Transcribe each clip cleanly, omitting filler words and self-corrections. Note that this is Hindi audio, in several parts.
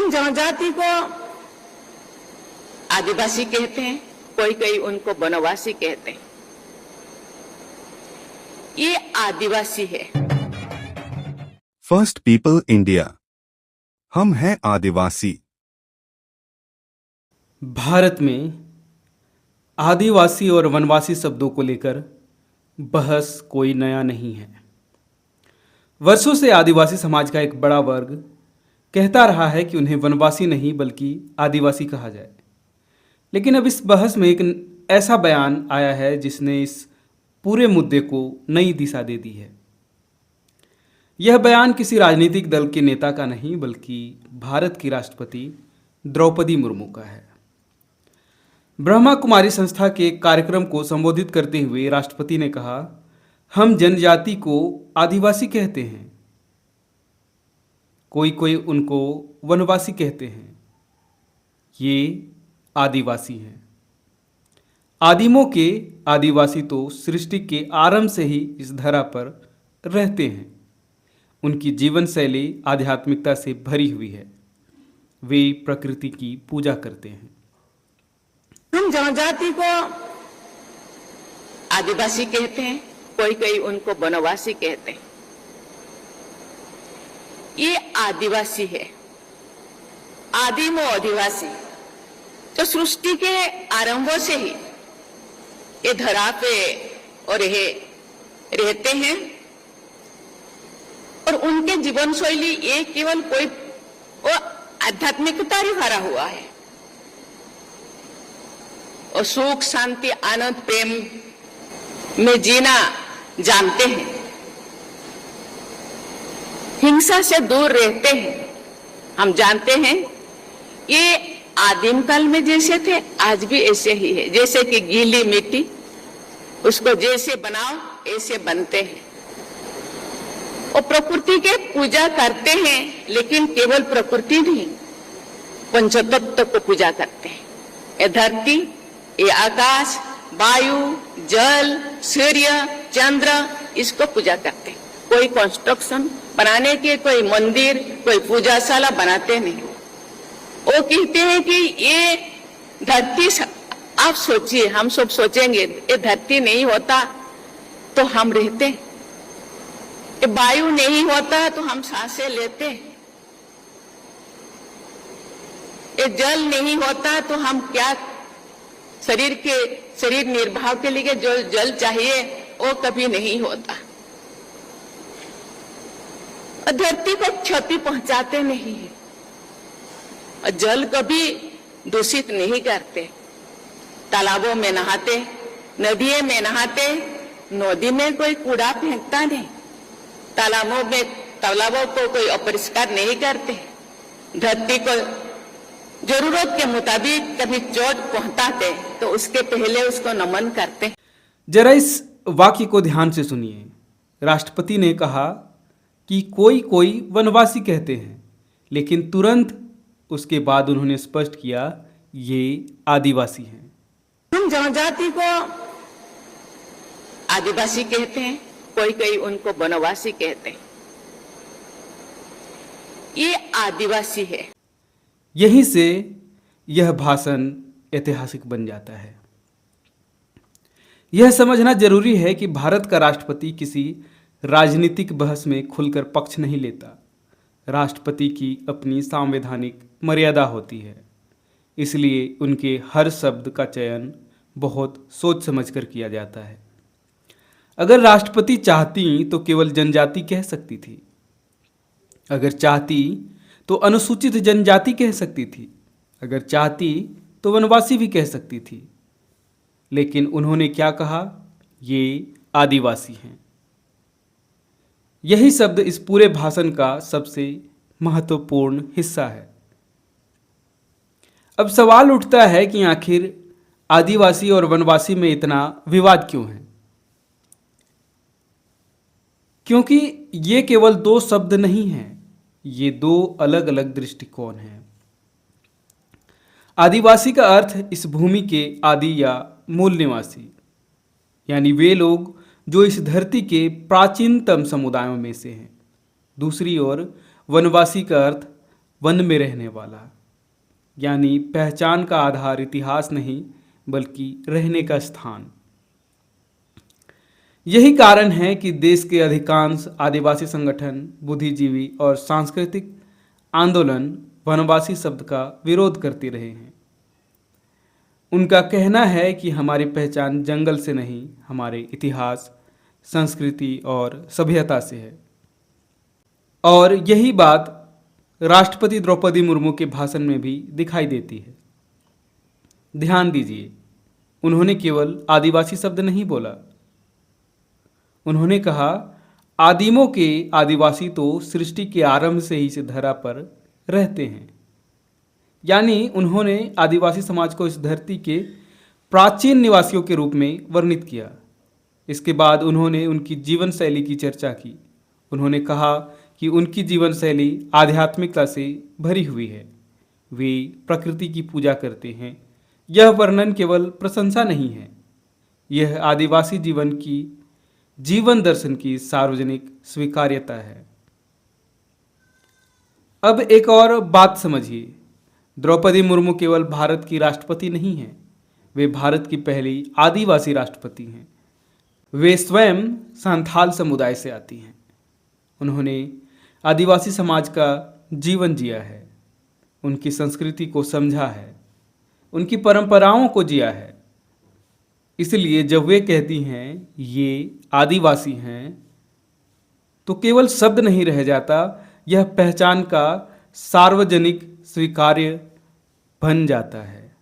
हम जनजाति को आदिवासी कहते हैं, कोई उनको वनवासी कहते हैं। ये आदिवासी है। फर्स्ट पीपल इंडिया, हम हैं आदिवासी। भारत में आदिवासी और वनवासी शब्दों को लेकर बहस कोई नया नहीं है। वर्षों से आदिवासी समाज का एक बड़ा वर्ग कहता रहा है कि उन्हें वनवासी नहीं बल्कि आदिवासी कहा जाए। लेकिन अब इस बहस में एक ऐसा बयान आया है जिसने इस पूरे मुद्दे को नई दिशा दे दी है। यह बयान किसी राजनीतिक दल के नेता का नहीं बल्कि भारत की राष्ट्रपति द्रौपदी मुर्मू का है। ब्रह्मा कुमारी संस्था के कार्यक्रम को संबोधित करते हुए राष्ट्रपति ने कहा, हम जनजाति को आदिवासी कहते हैं, कोई उनको वनवासी कहते हैं, ये आदिवासी हैं। आदिमों के आदिवासी तो सृष्टि के आरंभ से ही इस धरा पर रहते हैं। उनकी जीवन शैली आध्यात्मिकता से भरी हुई है। वे प्रकृति की पूजा करते हैं। हम जनजाति को आदिवासी कहते हैं, कोई उनको वनवासी कहते हैं। ये आदिवासी है, आदिम आदिवासी, तो सृष्टि के आरंभों से ही ये धरा पे और ये रहते हैं। और उनके जीवन शैली ये केवल कोई आध्यात्मिकता ही भरा हुआ है और सुख शांति आनंद प्रेम में जीना जानते हैं, हिंसा से दूर रहते हैं। हम जानते हैं ये आदिम काल में जैसे थे आज भी ऐसे ही है। जैसे कि गीली मिट्टी, उसको जैसे बनाओ ऐसे बनते हैं। और प्रकृति के पूजा करते हैं, लेकिन केवल प्रकृति नहीं, पंचतत्व को पूजा करते हैं। ये धरती, ये आकाश, वायु, जल, सूर्य, चंद्र, इसको पूजा करते हैं। कोई कंस्ट्रक्शन बनाने के, कोई मंदिर, कोई पूजाशाला बनाते नहीं। वो कहते हैं कि ये धरती, आप सोचिए, हम सब सोचेंगे ये धरती नहीं होता तो हम रहते, ये वायु नहीं होता तो हम सांसें लेते, ये जल नहीं होता तो हम क्या, शरीर निर्वाह के लिए जो जल चाहिए वो कभी नहीं होता। और धरती को क्षति पहुंचाते नहीं है, और जल कभी दूषित नहीं करते। तालाबों में नहाते, नदियों में नहाते, नदी में कोई कूड़ा फेंकता नहीं, तालाबों को कोई अपरिष्कार नहीं करते। धरती को जरूरत के मुताबिक कभी चोट पहुंचाते तो उसके पहले उसको नमन करते। जरा इस वाक्य को ध्यान से सुनिए। राष्ट्रपति ने कहा कि कोई वनवासी कहते हैं, लेकिन तुरंत उसके बाद उन्होंने स्पष्ट किया ये आदिवासी हैं। हम जनजाति को आदिवासी कहते हैं, कोई उनको वनवासी कहते हैं। ये आदिवासी है। यहीं से यह भाषण ऐतिहासिक बन जाता है। यह समझना जरूरी है कि भारत का राष्ट्रपति किसी राजनीतिक बहस में खुलकर पक्ष नहीं लेता। राष्ट्रपति की अपनी संवैधानिक मर्यादा होती है, इसलिए उनके हर शब्द का चयन बहुत सोच समझकर किया जाता है। अगर राष्ट्रपति चाहती तो केवल जनजाति कह सकती थी, अगर चाहती तो अनुसूचित जनजाति कह सकती थी, अगर चाहती तो वनवासी भी कह सकती थी। लेकिन उन्होंने क्या कहा? ये आदिवासी हैं। यही शब्द इस पूरे भाषण का सबसे महत्वपूर्ण हिस्सा है। अब सवाल उठता है कि आखिर आदिवासी और वनवासी में इतना विवाद क्यों है? क्योंकि ये केवल दो शब्द नहीं हैं, ये दो अलग अलग दृष्टिकोण हैं। आदिवासी का अर्थ इस भूमि के आदि या मूल निवासी, यानी वे लोग जो इस धरती के प्राचीनतम समुदायों में से हैं। दूसरी ओर वनवासी का अर्थ वन में रहने वाला, यानी पहचान का आधार इतिहास नहीं बल्कि रहने का स्थान। यही कारण है कि देश के अधिकांश आदिवासी संगठन, बुद्धिजीवी और सांस्कृतिक आंदोलन वनवासी शब्द का विरोध करते रहे हैं। उनका कहना है कि हमारी पहचान जंगल से नहीं, हमारे इतिहास, संस्कृति और सभ्यता से है। और यही बात राष्ट्रपति द्रौपदी मुर्मू के भाषण में भी दिखाई देती है। ध्यान दीजिए, उन्होंने केवल आदिवासी शब्द नहीं बोला। उन्होंने कहा, आदिमों के आदिवासी तो सृष्टि के आरंभ से ही इस धरा पर रहते हैं। यानी उन्होंने आदिवासी समाज को इस धरती के प्राचीन निवासियों के रूप में वर्णित किया। इसके बाद उन्होंने उनकी जीवन शैली की चर्चा की। उन्होंने कहा कि उनकी जीवन शैली आध्यात्मिकता से भरी हुई है। वे प्रकृति की पूजा करते हैं। यह वर्णन केवल प्रशंसा नहीं है, यह आदिवासी जीवन दर्शन की सार्वजनिक स्वीकार्यता है। अब एक और बात समझिए, द्रौपदी मुर्मू केवल भारत की राष्ट्रपति नहीं हैं, वे भारत की पहली आदिवासी राष्ट्रपति हैं। वे स्वयं संथाल समुदाय से आती हैं। उन्होंने आदिवासी समाज का जीवन जिया है, उनकी संस्कृति को समझा है, उनकी परंपराओं को जिया है। इसलिए जब वे कहती हैं ये आदिवासी हैं, तो केवल शब्द नहीं रह जाता, यह पहचान का सार्वजनिक स्वीकार्य बन जाता है।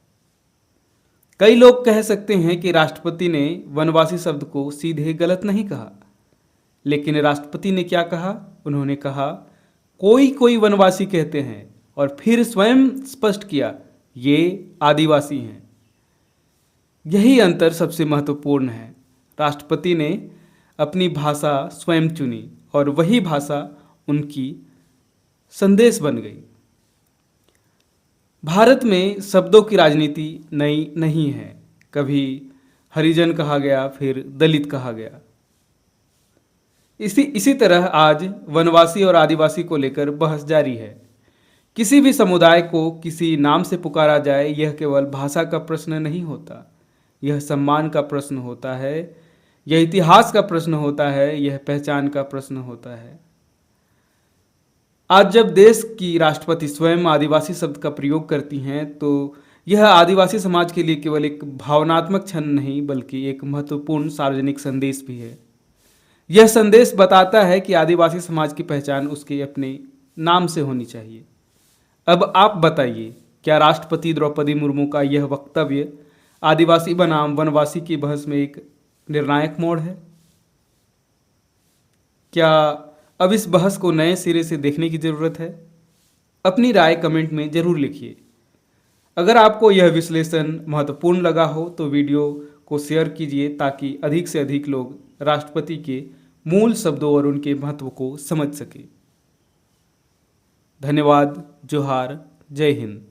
कई लोग कह सकते हैं कि राष्ट्रपति ने वनवासी शब्द को सीधे गलत नहीं कहा, लेकिन राष्ट्रपति ने क्या कहा? उन्होंने कहा कोई कोई वनवासी कहते हैं, और फिर स्वयं स्पष्ट किया ये आदिवासी हैं। यही अंतर सबसे महत्वपूर्ण है। राष्ट्रपति ने अपनी भाषा स्वयं चुनी और वही भाषा उनकी संदेश बन गई। भारत में शब्दों की राजनीति नई नहीं है। कभी हरिजन कहा गया, फिर दलित कहा गया। इसी तरह आज वनवासी और आदिवासी को लेकर बहस जारी है। किसी भी समुदाय को किसी नाम से पुकारा जाए, यह केवल भाषा का प्रश्न नहीं होता, यह सम्मान का प्रश्न होता है, यह इतिहास का प्रश्न होता है, यह पहचान का प्रश्न होता है। आज जब देश की राष्ट्रपति स्वयं आदिवासी शब्द का प्रयोग करती हैं, तो यह आदिवासी समाज के लिए केवल एक भावनात्मक क्षण नहीं बल्कि एक महत्वपूर्ण सार्वजनिक संदेश भी है। यह संदेश बताता है कि आदिवासी समाज की पहचान उसके अपने नाम से होनी चाहिए। अब आप बताइए, क्या राष्ट्रपति द्रौपदी मुर्मू का यह वक्तव्य आदिवासी बनाम वनवासी की बहस में एक निर्णायक मोड़ है? क्या अब इस बहस को नए सिरे से देखने की जरूरत है? अपनी राय कमेंट में जरूर लिखिए। अगर आपको यह विश्लेषण महत्वपूर्ण लगा हो तो वीडियो को शेयर कीजिए ताकि अधिक से अधिक लोग राष्ट्रपति के मूल शब्दों और उनके महत्व को समझ सके। धन्यवाद। जोहार। जय हिंद।